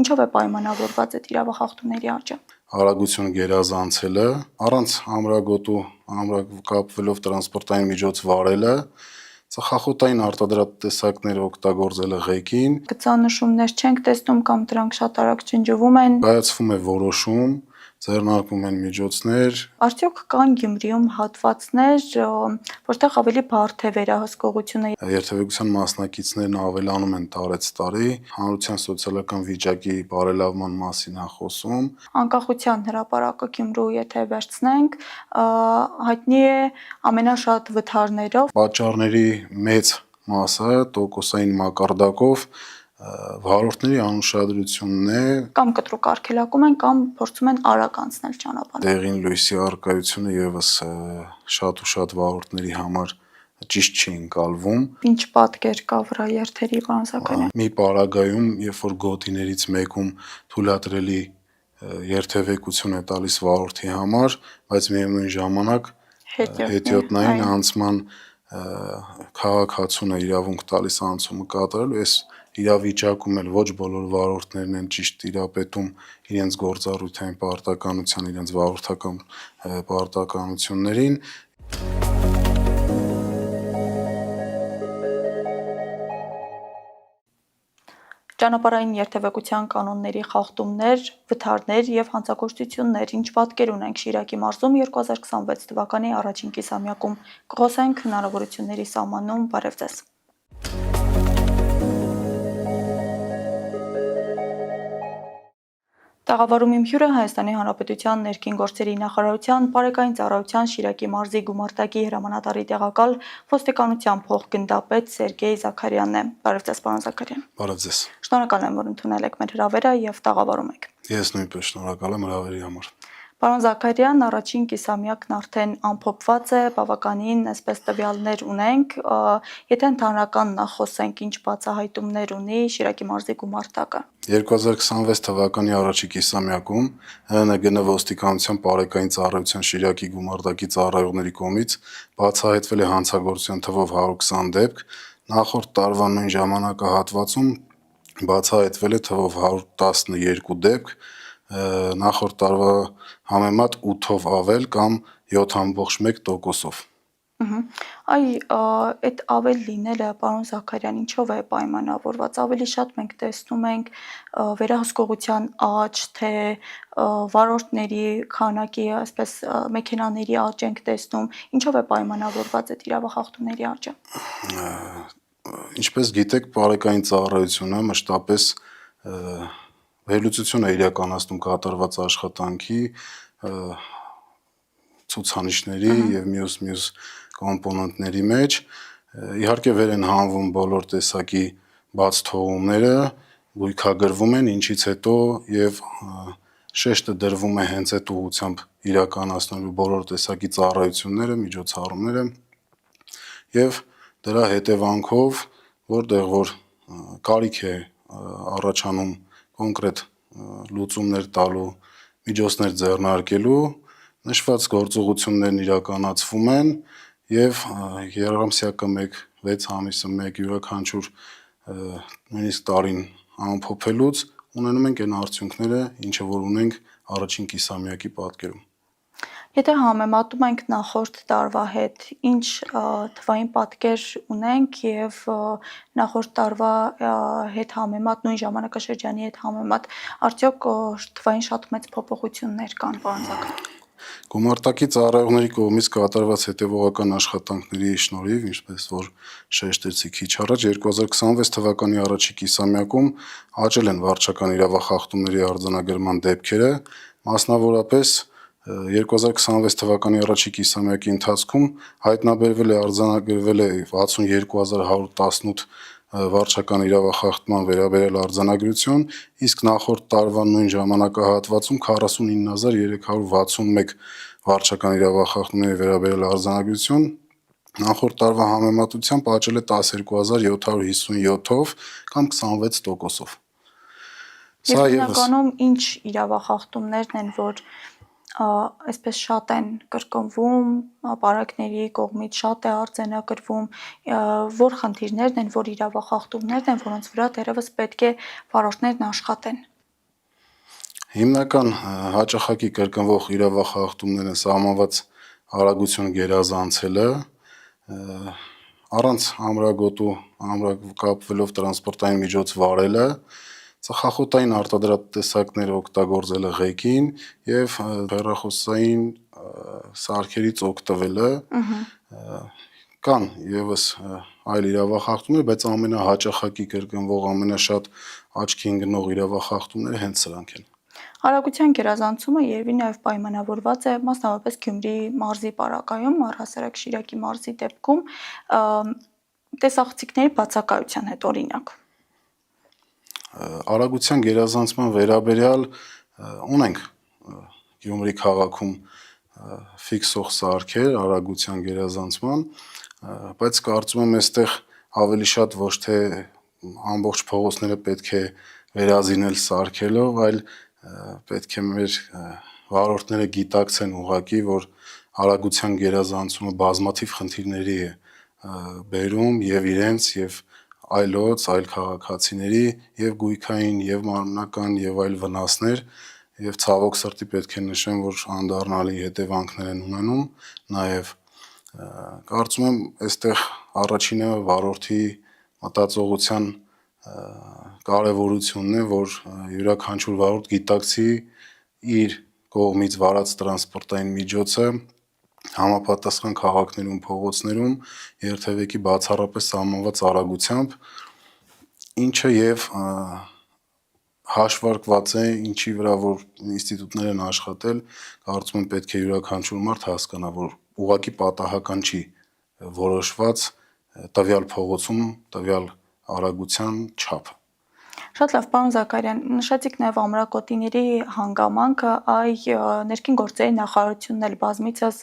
ինչով է պայմանավորված այդ իրավախախտումների աճը։ Արագություն գերազանցելը, առանց ամրագոտու կապվելով տրանսպորտային միջոց վարելը, ծխախոտային արտադրատեսակներ օգտագործելը ղեկին, գծանշումներ չենք տեսնում կամ դրանք շատ արագ ջնջվում են։ կայացվում է որոշում, ձեռնարկվում են միջոցներ։ Արդյոք կան Գյումրիում հատվածներ, որտեղ ավելի բարդ է վերահսկողությունը։ Երթևեկության մասնակիցներն ավելանում են տարեց տարի, հանրության սոցիալական վիճակի բարելավման մասին է խոսում։ Անկախության հրապարակը Գյումրու եթե վերցնենք, հայտնի է ամենաշատ վթարներով։ Պատճառների մեծ մասը տոկոսային մակարդակով վարորդների անուշադրությունն է, Կամ կտրուկ արգելակում են, կամ փորձում են արագ անցնել ճանապարհը։ դեղին լույսի առկայությունը եւս շատ ու շատ վարորդների համար ճիշտ չի ընկալվում։ Ինչ պատկեր կա վրա երթերի, պարոն Զաքարյան։ Մի պարագայում, երբ որ գոտիներից մեկում թույլատրելի երթևեկություն է տալիս վարորդի համար, բայց միևնույն ժամանակ հետիոտնային անցման քաղաքացուն է իրավունք տալիս անցումը կատարելու, այս իրավիճակում էլ ոչ բոլոր վարորդներն են ճիշտ տիրապետում իրենց գործառույթային պարտականության, իրենց վարորդական պարտականություններին։ Ճանապարհային երթևեկության կանոնների խախտումներ, վթարներ եւ հանցագործություններ, ինչ պատկեր ունենք Շիրակի մարզում 2026 թվականի առաջին կիսամյակում, կխոսենք հնարավորությունների սահմանում։ Բարև ձեզ։ Տաղավարում իմ հյուրը Հայաստանի Հանրապետության ներքին գործերի նախարարության Պարեկային ծառայության Շիրակի մարզի գումարտակի հրամանատարի տեղակալ ոստիկանության փոխգնդապետ Սերգեյ Զաքարյանն է։ Բարև ձեզ, պարոն Զաքարյան։ Բարև ձեզ։ Շնորհակալ եմ, որ ընդունել եք մեր հրավերը եւ տաղավարում եք։ Ես նույնպես շնորհակալ եմ հրավերի համար։ Պարոն Զաքարյան, առաջին կիսամյակն արդեն ամփոփված է, բավականին այսպես տվյալներ ունենք, եթե ընդհանրական նախոսենք, ինչ բացահայտումներ ունի Շիրակի մարզի գումարտակը։ 2026 թվականի առաջին կիսամյակում ՀՆԳ ոստիկանության Պարեկային ծառայության Շիրակի գումարտակի ծառայողների կողմից բացահայտվել է հանցագործության թվով 120 դեպք, նախորդ տարվա նույն ժամանակահատվածում բացահայտվել է թվով 112 դեպք, նախորդ տարվա համեմատ 8-ով ավել կամ 7.1%-ով։ Այդ ավել լինելը, պարոն Զաքարյան, ինչով է պայմանավորված։ Ավելի շատ մենք տեսնում ենք վերահսկողության աճ, թե վարորդների քանակի, այսպես մեքենաների աճ ենք տեսնում, ինչով է պայմանավորված այդ իրավախախտումների աճը։ Ինչպես գիտեք, Պարեկային ծառայությունը մշտապես վերլուծություն է իրականացնում կատարված աշխատանքի, ցուցանիշների եւ մյուս կոմպոնենտների մեջ, իհարկե վեր են հանվում բոլոր տեսակի բաց թողումները, գույքագրվում են, ինչից հետո եւ շեշտը դրվում է հենց այդ ուղղությամբ իրականացնելու բոլոր տեսակի ծառայությունները, միջոցառումները եւ դրա հետևանքով, որտեղ որ կարիք է առաջանում կոնկրետ լուծումներ տալու, միջոցներ ձեռնարկելու, նշված գործողություններն իրականացվում են եւ երամսյակը 1, 6 ամիսը 1 յուրաքանչյուր նույնիսկ տարին ամփոփելուց ունենում ենք այն արդյունքները, ինչը որ ունենք առաջին կիսամյակի պատկերում։ Եթե համեմատում ենք նախորդ տարվա հետ, ինչ թվային պատկեր ունենք եւ նախորդ տարվա հետ համեմատ, նույն ժամանակաշրջանի հետ համեմատ, արդյոք թվային շատ մեծ փոփոխություններ կան, պարոն Զաքարյան։ Գումարտակի ծառայողների կողմից կատարված հետևողական աշխատանքների շնորհիվ, ինչպես որ շեշտեցի քիչ առաջ, 2026 թվականի առաջին կիսամյակում աճել են վարչական իրավախախտումների արձանագրման դեպքերը, մասնավորապես 2026 թվականի առաջին կիսամյակի ընթացքում հայտնաբերվել է արձանագրվել է 62118 վարչական իրավախախտման վերաբերյալ արձանագրություն, իսկ նախորդ տարվա նույն ժամանակահատվածում 49361 վարչական իրավախախտումների վերաբերյալ արձանագրություն, նախորդ տարվա համեմատությամբ աճել է 12757-ով կամ 26%-ով։ Եվ հիմնականում ինչ իրավախախտումներն են, որ այսպես շատ են կրկնվում, պարակների կողմից շատ է արձանագրվում, որ խնդիրներն են, որ իրավախախտումներն են, որոնց վրա դեռևս պետք է վարորդներն աշխատեն։ Հիմնական հաճախակի կրկնվող իրավախախտումները սահմանված արագություն գերազանցելը, առանց ամրագոտու ամրակապվելով տրանսպորտային միջոց վարելը, ծխախոտային արտադրատեսակներ օգտագործելը ղեկին եւ հեռախոսային սարքերից օգտվելը կան եւս այլ իրավախախտումներ, բայց ամենահաճախակի կրկնվող ամենաշատ աչքի ընկնող իրավախախտումները հենց սրանք են։ Արագության գերազանցումը երևի նաև պայմանավորված է մասնավորապես Գյումրի մարզի պարագայում, առհասարակ Շիրակի մարզի դեպքում տեսախցիկների բացակայության հետ օրինակ։ Արագության գերազանցման վերաբերյալ ունենք Գյումրի քաղաքում ֆիքսող սարքեր արագության գերազանցման, բայց կարծում եմ այստեղ ավելի շատ ոչ թե ամբողջ փողոցները պետք է վերազինել սարքելով, այլ պետք է մեր վարորդները գիտակցեն ուղղակի, որ արագության գերազանցումը բազմաթիվ խնդիրների է բերում եւ իրենց եւ այլոց, այլ քաղաքացիների եւ գույքային եւ մարմնական եւ այլ վնասներ եւ ցավոք սրտի պետք է նշեմ, որ անդառնալի հետևանքներ են ունենում, նաեւ կարծում եմ այստեղ առաջինը վարորդի մտածողության կարևորությունն է, որ յուրաքանչյուր վարորդ գիտակցի իր կողմից վարած տրանսպորտային միջոցը համապատասխան քաղաքներում, փողոցներում երթևեկի բացառապես սահմանված արագությամբ, ինչը եւ հաշվարկված է, ինչի վրա որ ինստիտուտներ են աշխատել, կարծում եմ պետք է յուրաքանչյուր մարդ հասկանա, որ ուղղակի պատահական չի որոշված տվյալ փողոցում տվյալ արագության չափը։ Շատ լավ, պարոն Զաքարյան, նշեցիք նաև ամրակոտիների հանգամանքը, ներքին գործերի նախարարությունն էլ բազմիցս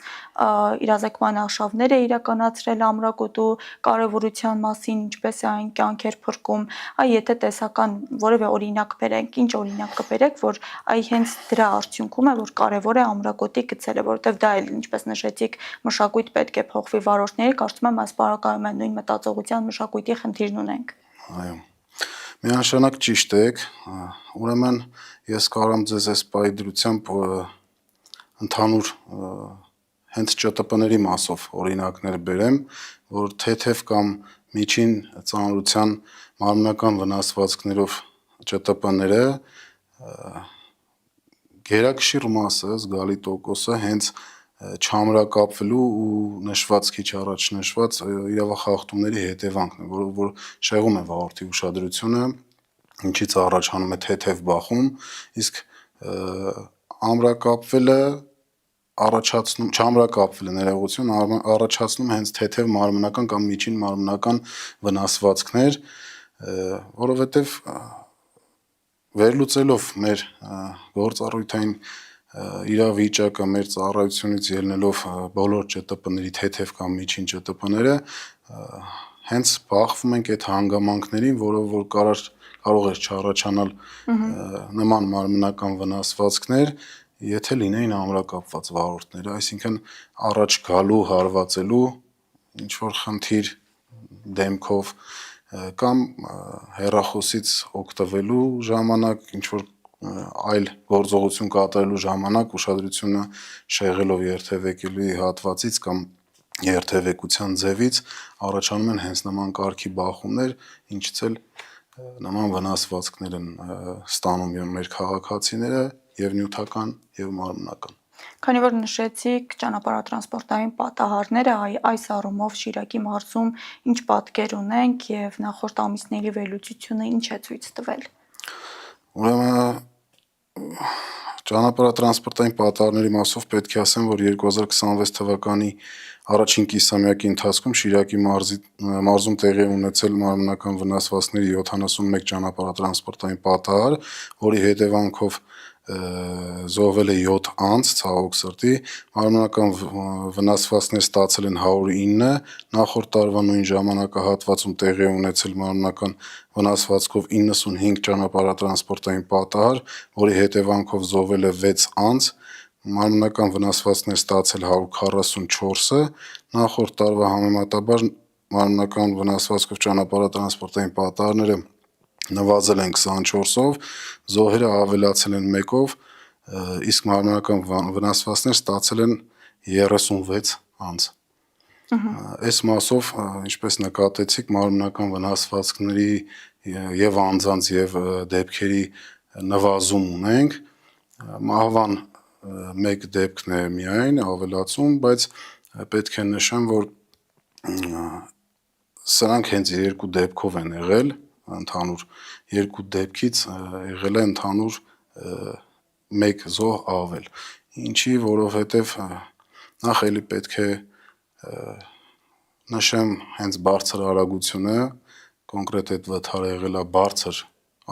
իրազեկման արշավներ է իրականացրել ամրակոտու կարևորության մասին, ինչպես է այն կյանքեր փրկում, եթե տեսական որևէ օրինակ բերենք, ինչ օրինակ կբերեք, որ հենց դրա արդյունքում է, որ կարևոր է ամրակոտի գցելը, որովհետև դա էլ, ինչպես նշեցիք, մշակույթ պետք է փոխվի վարորդների, կարծում եմ այս պարագայում նույն մտածողության մշակույթի խնդիրն ունենք։ Այո։ Միանշանակ ճիշտ եք, ուրեմն ես կարող եմ ձեզ այս պայդրությամբ ընդհանուր հենց ՃՏՊ-ների մասով օրինակներ բերեմ, որ թեթև կամ միջին ծանրության մարմնական վնասվածքներով ՃՏՊ-ները գերակշիռ մասը, զգալի տոկոսը հենց չամրակապվելու ու նշված քիչ առաջ նշված իրավախախտումների հետևանքն է, որ շեղում է վարորդի ուշադրությունը, ինչից առաջանում է թեթև բախում, իսկ ամրակապվելը չամրակապվելը ներողություն առաջացնում հենց թեթև մարմնական կամ միջին մարմնական վնասվածքներ, որովհետև վերլուծելով մեր գործառույթային իրավիճակը, մեր ծառայությունից ելնելով բոլոր ՃՏՊ-ների թեթև կամ միջին ՃՏՊ-ները, հենց բախվում ենք այդ հանգամանքներին, որով որ կարող էր չառաջանալ նման մարմնական վնասվածքներ, եթե լինեին ամրակապված վարորդները, այսինքն առաջ գալու, հարվածելու ինչ որ խնդիր դեմքով կամ հեռախոսից օգտվելու ժամանակ, ինչ որ այլ գործողություն կատարելու ժամանակ ուշադրությունը շեղելով երթևեկելի հատվածից կամ երթևեկության ձևից առաջանում են հենց նման կարգի բախումներ, ինչից էլ նման վնասվածքներ են ստանում մեր քաղաքացիները եւ նյութական եւ մարմնական։ Քանի որ նշեցիք ճանապարհատրանսպորտային պատահարները, այս առումով Շիրակի մարզում ինչ պատկեր ունենք եւ նախորդ ամիսների վերլուծությունը ինչ է ցույց տվել։ Ուրեմն ճանապարհատրանսպորտային պատահարների մասով պետք է ասեմ, որ 2026 թվականի առաջին կիսամյակի ընթացքում Շիրակի մարզում տեղի է ունեցել մարմնական վնասվածքների 71 ճանապարհատրանսպորտային պատահար, որի հետևանքով զոհվել է 7 անձ, ցավոք սրտի, մարմնական վնասվածքներ ստացել են 109, նախորդ տարվա նույն ժամանակահատվածում տեղի է ունեցել մարմնական վնասվածքով 95 ճանապարհատրանսպորտային պատահար, որի հետևանքով զոհվել է 6 անձ, մարմնական վնասվածքներ ստացել 144-ը, նախորդ տարվա համեմատաբար մարմնական վնասվածքով ճանապարհատրանսպորտային պատահարները նվազել են 24-ով, զոհերը ավելացել են 1-ով, իսկ մարմնական վնասվածքներ ստացել են 36 անձ։ Այս մասով, ինչպես նկատեցիք, մարմնական վնասվածքների եւ անձանց եւ դեպքերի նվազում ունենք, մահվան 1 դեպքն է միայն ավելացում, բայց պետք է նշեմ, որ սրանք հենց 2 դեպքով են եղել, ընդհանուր 2 դեպքից եղել է ընդհանուր 1 զոհ ավել, ինչի որովհետև նախ էլի պետք է նշեմ հենց բարձր արագությունը, կոնկրետ այդ վթարը եղել է բարձր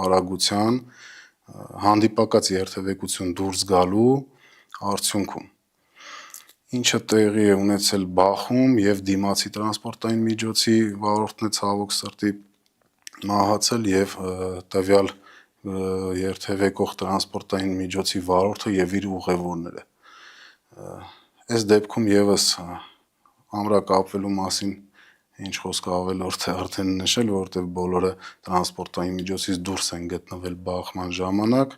արագության, հանդիպակաց երթևեկություն դուրս գալու արդյունքում, ինչը տեղի է ունեցել բախում եւ դիմացի տրանսպորտային միջոցի վարորդն է ցավոք սրտի մահացել եւ տվյալ երթևեկող տրանսպորտային միջոցի վարորդը եւ իր ուղևորները։ Այս դեպքում եւս ամրակապվելու մասին ինչ խոսք ավելորդ է արդեն նշել, որովհետեւ բոլորը տրանսպորտային միջոցից դուրս են գտնվել բախման ժամանակ,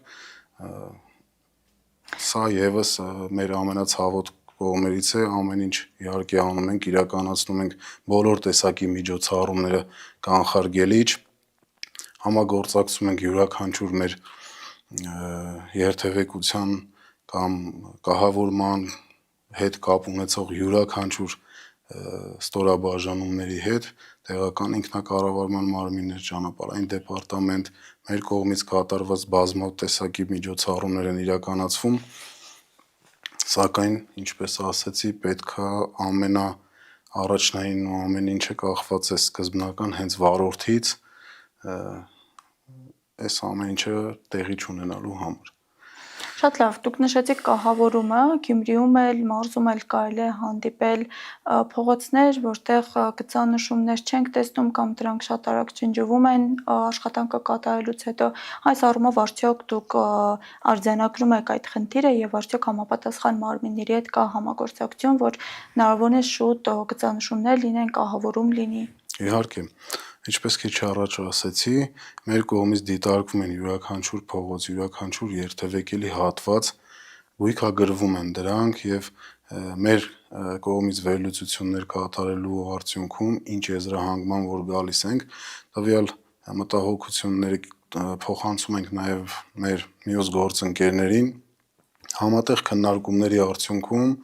սա եւս մեր ամենացավոտ կողմերից է, ամեն ինչ իհարկե անում ենք, իրականացնում ենք բոլոր տեսակի միջոցառումները կանխարգելիչ, համագործակցում ենք յուրաքանչյուր մեր երթևեկության կամ կահավորման հետ կապ ունեցող յուրաքանչյուր ստորաբաժանումների հետ, տեղական ինքնակառավարման մարմիններ, ճանապարհային դեպարտամենտ, մեր կողմից կատարված բազմաթիվ տեսակի միջոցառումներ են իրականացվում, սակայն, ինչպես ասեցի, պետքա ամենաառաջնային ու ամեն ինչը կախված է սկզբնական հենց վարորդից, այս ամեն ինչը տեղի չունենալու համար։ Շատ լավ, դուք նշեցիք կահավորումը, Գյումրիում էլ, մարզում էլ կարելի է հանդիպել փողոցներ, որտեղ գծանշումներ չենք տեսնում կամ դրանք շատ արագ ջնջվում են աշխատանքը կատարելուց հետո, այս առումով արդյոք դուք արձանագրում եք այդ խնդիրը եւ արդյոք համապատասխան մարմինների հետ կա համագործակցություն, որ հնարավորինս շուտ գծանշումներ լինեն, կահավորում լինի։ Իհարկե, ինչպես քիչ առաջ ասեցի, մեր կողմից դիտարկվում են յուրաքանչյուր փողոց, յուրաքանչյուր երթևեկելի հատված, գույքագրվում են դրանք եւ մեր կողմից վերլուծություններ կատարելու արդյունքում, ինչ եզրահանգման որ գալիս ենք, տվյալ մտահոգությունները փոխանցում ենք նաեւ մեր մյուս գործընկերներին, համատեղ քննարկումների արդյունքում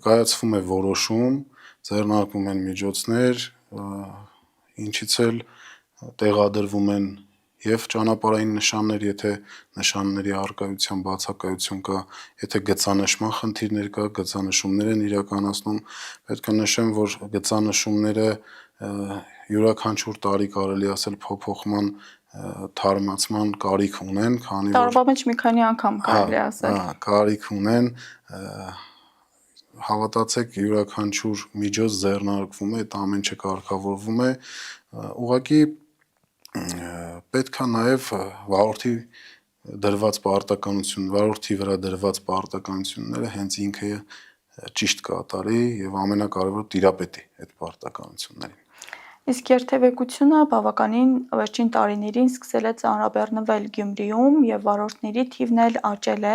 կայացվում է որոշում, ձեռնարկվում են միջոցներ, ինչից էլ տեղադրվում են եւ ճանապարհային նշաններ, եթե նշանների առկայության բացակայություն կա, եթե գծանշման խնդիրներ կա, գծանշումներ են իրականացնում, պետք է նշեմ, որ գծանշումները յուրաքանչյուր տարի կարելի ասել փոփոխման թարմացման կարիք ունեն, քանի որ տարվա մեջ մի քանի անգամ կարելի ասել։ Կարիք ունեն, հավատացեք, յուրաքանչյուր միջոց ձեռնարկվում է, այդ ամեն ինչը կարգավորվում է, ուղղակի պետք է նաև վարորդի դրված պարտականություն, վարորդի վրա դրված պարտականությունները հենց ինքը ճիշտ կատարի եւ ամենակարևորը տիրապետի այդ պարտականություններին։ Իսկ երթևեկությունը բավականին վերջին տարիներին սկսել է ծանրաբեռնվել Գյումրիում եւ վարորդների թիվն էլ աճել է։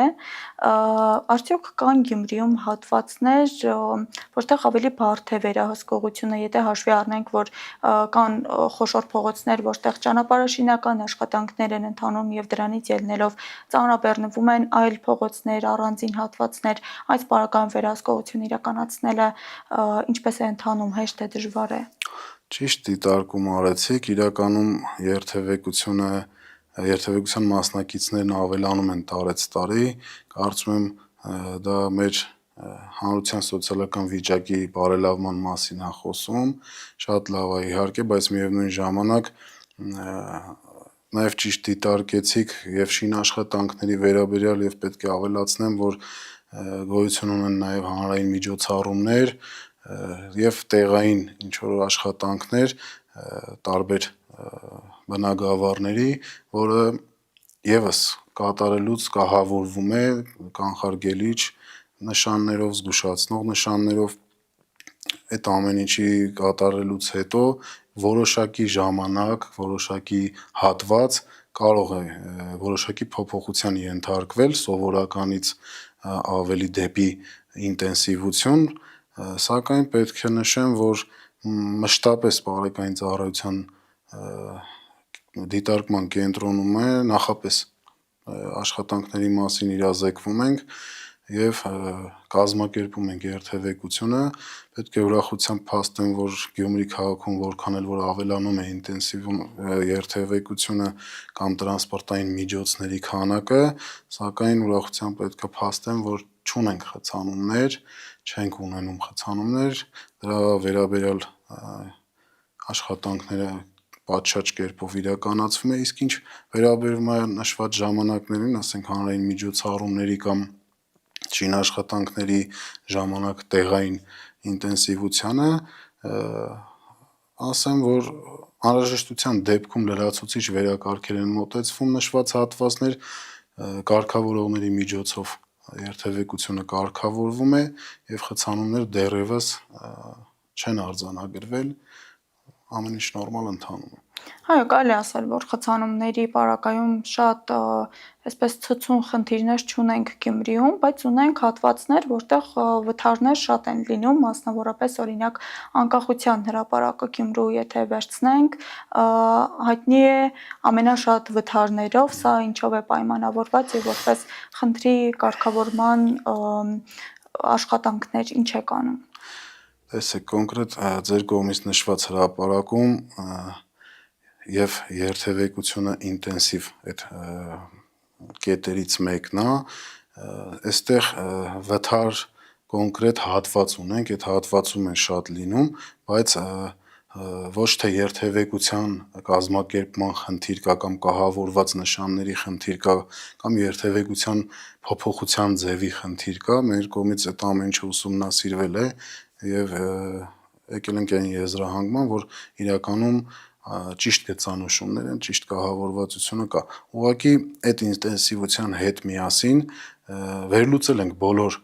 Արդյոք կան Գյումրիում հատվածներ, որտեղ ավելի բարդ է վերահսկողությունը, եթե հաշվի առնենք, որ կան խոշոր փողոցներ, որտեղ ճանապարհաշինական աշխատանքներ են ընթանում եւ դրանից ելնելով ծանրաբեռնվում են այլ փողոցներ, առանձին հատվածներ, այս պարագայում վերահսկողություն իրականացնելը ինչպես է ընթանում, հեշտ է, դժվար է։ Ճիշտ դիտարկում արեցիք, իրականում երթևեկության մասնակիցներն ավելանում են տարեց տարի, կարծում եմ դա մեր հանրության սոցիալական վիճակի բարելավման մասին է խոսում, շատ լավ է իհարկե, բայց միևնույն ժամանակ նաև ճիշտ դիտարկեցիք եւ շինաշխատանքների վերաբերյալ եւ պետք է ավելացնեմ, որ գոյություն ունեն նաև հանրային միջոցառումներ եւ տեղային ինչ որ աշխատանքներ տարբեր բնագավառների, որը եւս կատարելուց կահավորվում է կանխարգելիչ նշաններով, զգուշացնող նշաններով, այդ ամեն ինչի կատարելուց հետո որոշակի ժամանակ, որոշակի հատված կարող է որոշակի փոփոխության ենթարկվել սովորականից ավելի դեպի ինտենսիվություն, սակայն պետք է նշեմ, որ մշտապես բարեկային ծառայության դիտարկման կենտրոնում է նախապես աշխատանքների մասին իրազեկվում ենք եւ կազմակերպում ենք երթևեկությունը, պետք է ուրախությամբ փաստեմ, որ Գյումրի քաղաքում որքան էլ որ ավելանում է ինտենսիվ երթևեկությունը կամ տրանսպորտային միջոցների քանակը, սակայն ուրախությամբ պետք է փաստեմ, որ չունենք խցանումներ, չենք ունենում խցանումներ, դրա վերաբերյալ աշխատանքները պատշաճ կերպով իրականացվում է, իսկ ինչ վերաբերում է նշված ժամանակներին, ասենք հանրային միջոցառումների կամ շինաշխատանքների ժամանակ տեղային ինտենսիվությանը, ասեմ, որ անհրաժեշտության դեպքում լրացուցիչ վերակարգեր են մոտեցվում նշված հատվածներ, կարգավորողների միջոցով երթևեկությունը կարգավորվում է եւ խցանումներ դեռևս չեն արձանագրվել, ամեն ինչ նորմալ ընթանում է։ Այո, կարելի է ասել, որ խցանումների պարագայում շատ այսպես ցցուն խնդիրներ չունենք Գյումրիում, բայց ունենք հատվածներ, որտեղ վթարներ շատ են լինում, մասնավորապես օրինակ Անկախության հրապարակը Գյումրու եթե վերցնենք, հայտնի է ամենաշատ վթարներով, սա ինչով է պայմանավորված եւ որպես խնդրի կարգավորման աշխատանքներ ինչ է կանում։ Տեսեք, կոնկրետ ձեր կողմից նշված հրապարակում եւ երթևեկությունը ինտենսիվ այդ կետերից մեկն է, այստեղ վթար կոնկրետ հատված ունենք, այդ հատվածում են շատ լինում, բայց ոչ թե երթևեկության կազմակերպման խնդիր կա կամ կահավորված նշանների խնդիր կա կամ երթևեկության փոփոխության ձևի խնդիր կա, մեր կողմից այդ ամեն ինչը ուսումնասիրվել է եւ եկել ենք այն եզրահանգման, որ իրականում ճիշտ գծանշումներ են, ճիշտ կահավորվածությունը կա։ Ուղղակի այդ ինտենսիվության հետ միասին վերլուծել ենք բոլոր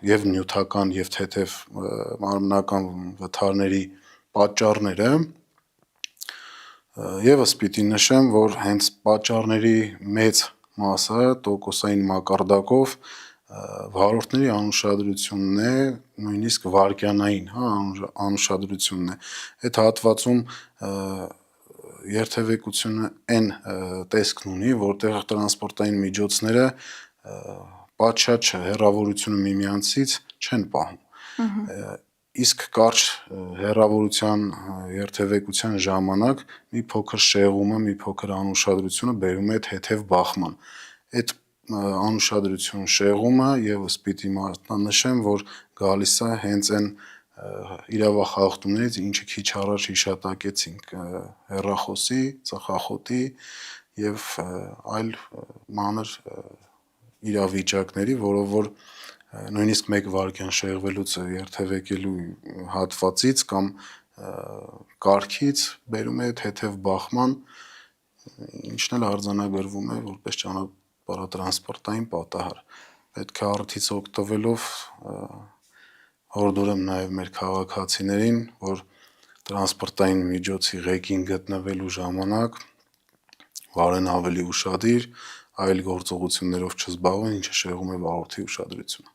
եւ նյութական եւ թեթև մարմնական վթարների պատճառները եւս պիտի նշեմ, որ հենց պատճառների մեծ մասը տոկոսային մակարդակով վարորդների անուշադրությունն է, նույնիսկ վարկյանային, անուշադրությունն է։ Այդ հատվածում երթևեկությունը այն տեսքն ունի, որտեղ տրանսպորտային միջոցները պատշաճ հեռավորությունը միմյանցից չեն պահում։ Իսկ կարճ հեռավորության երթևեկության ժամանակ մի փոքր շեղումը, մի փոքր անուշադրությունը բերում է թեթև բախման։ Այդ անուշադրություն շեղումը եւս պիտի մատնանշեմ, որ գալիս է հենց այն իրավախախտումներից, ինչը քիչ առաջ հիշատակեցինք հեռախոսի, ծխախոտի եւ այլ մանր իրավիճակների, որով որ նույնիսկ 1 վայրկյան շեղվելուց երթևեկելու հատվածից կամ կարգից բերում է թեթև բախման, ինչն էլ արձանագրվում է որպես ճանապարհատրանսպորտային պատահար։ Պետք է առիթից օգտվելով հորդորեմ նաև մեր քաղաքացիներին, որ տրանսպորտային միջոցի ղեկին գտնվելու ժամանակ վարեն ավելի ուշադիր, այլ գործողություններով չզբաղվեն, ինչը շեղում է վարորդի ուշադրությունը։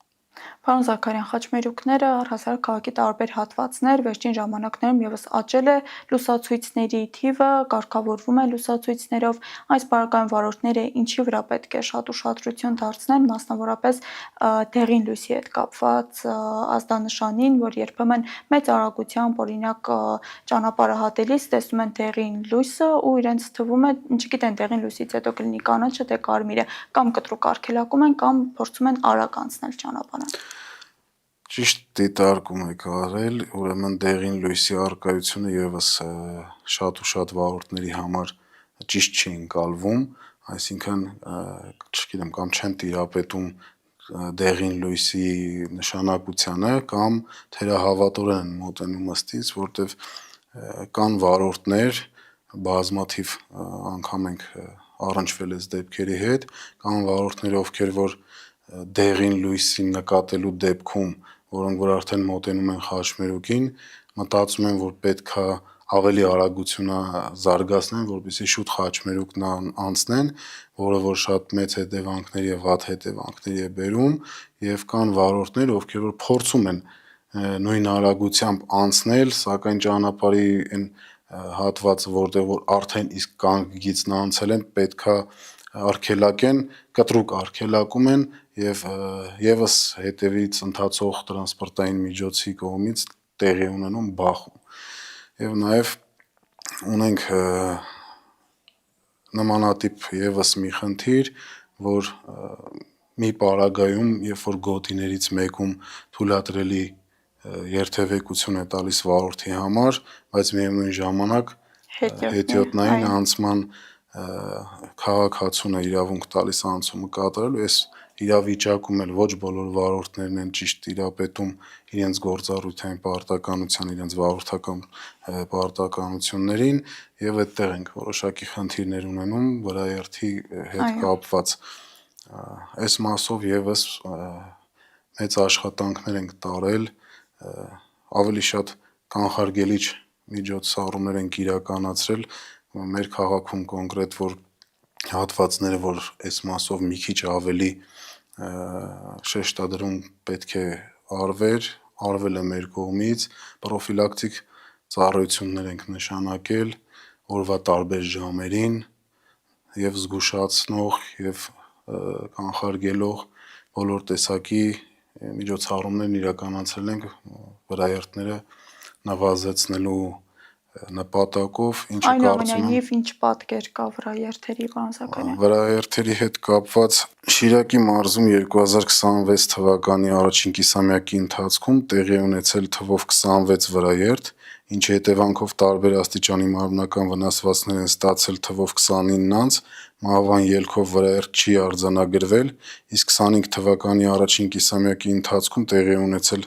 Պարոն Զաքարյան, խաչմերուկները առհասարակ քաղաքի տարբեր հատվածներ վերջին ժամանակներում եւս աճել է լուսացույցների թիվը, կարգավորվում է լուսացույցներով, այս բարգային վարորդները ինչի վրա պետք է շատ ուշադրություն դարձնեն, մասնավորապես դեղին լույսի հետ կապված ազդանշանին, որ երբեմն մեծ արագությամբ օրինակ ճանապարհահատելիս տեսնում են դեղին լույսը ու իրենց թվում է, չգիտեն դեղին լույսից հետո կլինի կանաչը թե կարմիրը, կամ կտրուկ արգելակում են կամ փորձում են արագ անցնել ճանապարհը։ Ճիշտ դիտարկում եք արել, ուրեմն դեղին լույսի առկայությունը եւս շատ ու շատ վարորդների համար ճիշտ չի ընկալվում, այսինքն, չգիտեմ, կամ չեն տիրապետում դեղին լույսի նշանակությանը կամ թերահավատորեն են մոտենում ըստից, որտեվ կան վարորդներ, բազմաթիվ անգամ ենք առնչվել այս դեպքերի հետ, կան վարորդներ, ովքեր որ դեղին լույսին նկատելու դեպքում, որոնք որ արդեն մոտենում են խաչմերուկին, մտածում են, որ պետքա ավելի արագությունը զարգացնեն, որպեսզի շուտ խաչմերուկն անցնեն, որը որ շատ մեծ հետևանքների եւ վատ հետևանքների է բերում, եւ կան վարորդներ, ովքեր որ փորձում են նույն արագությամբ անցնել, սակայն ճանապարհի այն հատվածը, որտեղ որ արդեն իսկ կանգ անցել են, պետքա արգելակեն, կտրուկ արգելակում են եւ եւս հետևից ընթացող տրանսպորտային միջոցի կողմից տեղի ունենում բախում։ Եվ նաեւ ունենք նմանատիպ եւս մի խնդիր, որ մի պարագայում, երբ որ գոտիներից մեկում թույլատրելի երթևեկություն է տալիս վարորդի համար, բայց միևնույն ժամանակ հետիոտնային անցման քաղաքացուն է իրավունք տալիս անցումը կատարելու, այս իրավիճակում էլ ոչ բոլոր վարորդներն են ճիշտ իրապետում իրենց գործառույթային պարտականության, իրենց վարորդական պարտականություններին եւ այդտեղ ենք որոշակի խնդիրներ ունենում վրաերթի հետ կապված։ Այս մասով եւս մեծ աշխատանքներ ենք տարել, ավելի շատ կանխարգելիչ միջոցառումներ ենք իրականացրել մեր քաղաքում կոնկրետ որ հատվածները, որ այս մասով մի քիչ ավելի շեշտադրում պետք է արվել է մեր կողմից, պրոֆիլակտիկ ծառայություններ ենք նշանակել օրվա տարբեր ժամերին եւ զգուշացնող եւ կանխարգելող բոլոր տեսակի միջոցառումներն իրականացրել ենք վրաերթները նվազեցնելու նպատակով, ինչը կարծում եմ Այնուամենայնիվ ինչ պատկեր կա վրաերթերի, պարոն Զաքարյան։ Վրաերթերի հետ կապված Շիրակի մարզում 2026 թվականի առաջին կիսամյակի ընթացքում տեղի ունեցել թվով 26 վրաերթ, ինչի հետևանքով տարբեր աստիճանի մարմնական վնասվածքներ են ստացել թվով 29 անձ, մահվան ելքով վրաերթ չի արձանագրվել, իսկ 25 թվականի առաջին կիսամյակի ընթացքում տեղի ունեցել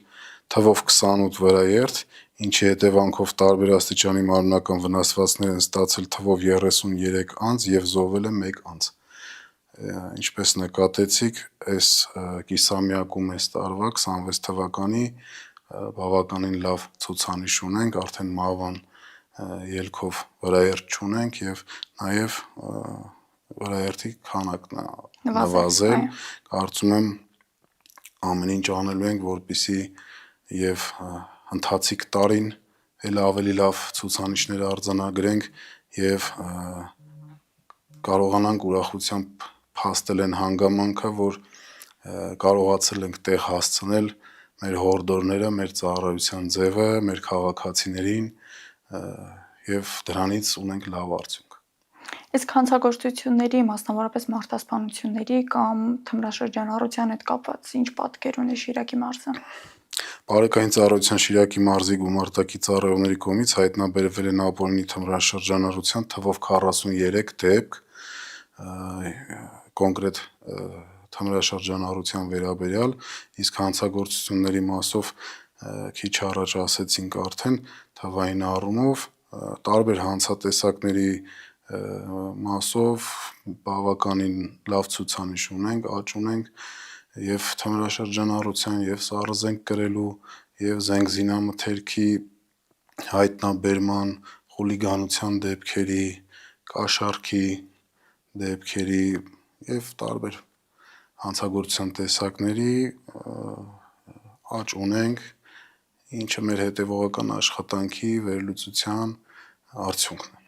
թվով 28 վրաերթ, ինչի հետևանքով տարբեր աստիճանի մարմնական վնասվածքներ են ստացել թվով 33 անձ եւ զոհվել է 1 անձ։ Ինչպես նկատեցիք, այս կիսամյակում այս տարվա 26 թվականի բավականին լավ ցուցանիշ ունենք, արդեն մահվան ելքով վրաերթ չունենք եւ նաեւ վրաերթի քանակն է նվազել, կարծում եմ ամեն ինչ անելու ենք, որպեսզի եւ ընթացիկ տարին էլ ավելի լավ ցուցանիշներ արձանագրենք եւ կարողանանք ուրախությամբ փաստել այն հանգամանքը, որ կարողացել ենք տեղ հասցնել մեր հորդորները, մեր ծառայության ձևը, մեր քաղաքացիներին եւ դրանից ունենք լավ արդյունք։ Իսկ հանցագործությունների, մասնավորապես մարդասպանությունների կամ թմրաշրջանառության հետ կապված ինչ պատկեր ունի Շիրակի մարզը։ Բարեկային ծառայության Շիրակի մարզի գումարտակի ծառայողների կողմից հայտնաբերվել են ապօրինի թմրաշրջանառության թվով 43 դեպք, կոնկրետ թմրաշրջանառության վերաբերյալ, իսկ հանցագործությունների մասով քիչ առաջ ասեցինք արդեն թվային առումով տարբեր հանցատեսակների մասով բավականին լավ ցուցանիշ ունենք, աճ ունենք եւ թմրաշրջանառության եւ սառը զենք կրելու եւ զենք զինամթերքի հայտնաբերման, խուլիգանության դեպքերի, կաշառքի դեպքերի եւ տարբեր հանցագործության տեսակների աճ ունենք, ինչը մեր հետևողական աշխատանքի վերլուծության արդյունքն է։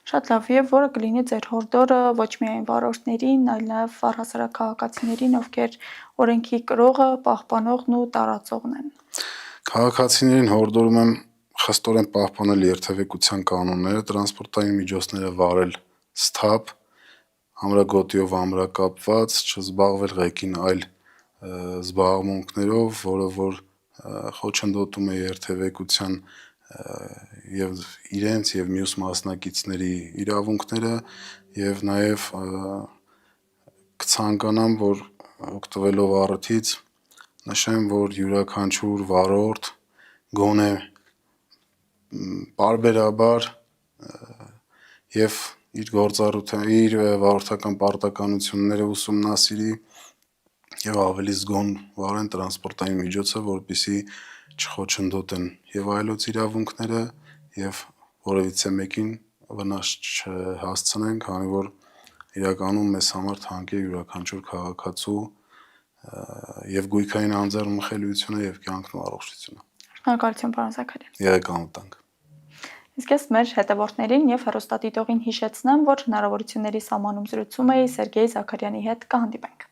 Շատ լավ, եւ որը կլինի ձեր հորդորը ոչ միայն վարորդներին, այլ նաեւ առհասարակ քաղաքացիներին, ովքեր օրենքի կրողը, պահպանողն ու տարածողն են։ Քաղաքացիներին հորդորում եմ խստորեն պահպանել երթևեկության կանոնները, տրանսպորտային միջոցները վարել սթափ, ամրագոտիով ամրակապված, չզբաղվել ղեկին այլ զբաղմունքներով, որը որ խոչընդոտում է երթևեկության եւ իրենց եւ մյուս մասնակիցների իրավունքները եւ նաեւ կցանկանամ, որ օգտվելով առիթից նշեմ, որ յուրաքանչյուր վարորդ գոնե պարբերաբար եւ իր վարորդական պարտականությունները ուսումնասիրի եւ ավելի զգոն վարեն տրանսպորտային միջոցը, որպեսզի չխոչընդոտեն եւ այլոց իրավունքները եւ որևիցե մեկին վնաս չհասցնենք, քանի որ իրականում մեզ համար թանկ է յուրաքանչյուր քաղաքացու եւ գույքային անձեռնմխելիությունը եւ կյանքն ու առողջությունը։ Շնորհակալություն, պարոն Զաքարյան։ Եղեք անվտանգ։ Իսկ ես մեր հետևորդներին եւ հեռուստադիտողին հիշեցնեմ, որ հնարավորությունների սահմանում զրուցում էի Սերգեյ Զաքարյանի հետ, կհանդիպենք։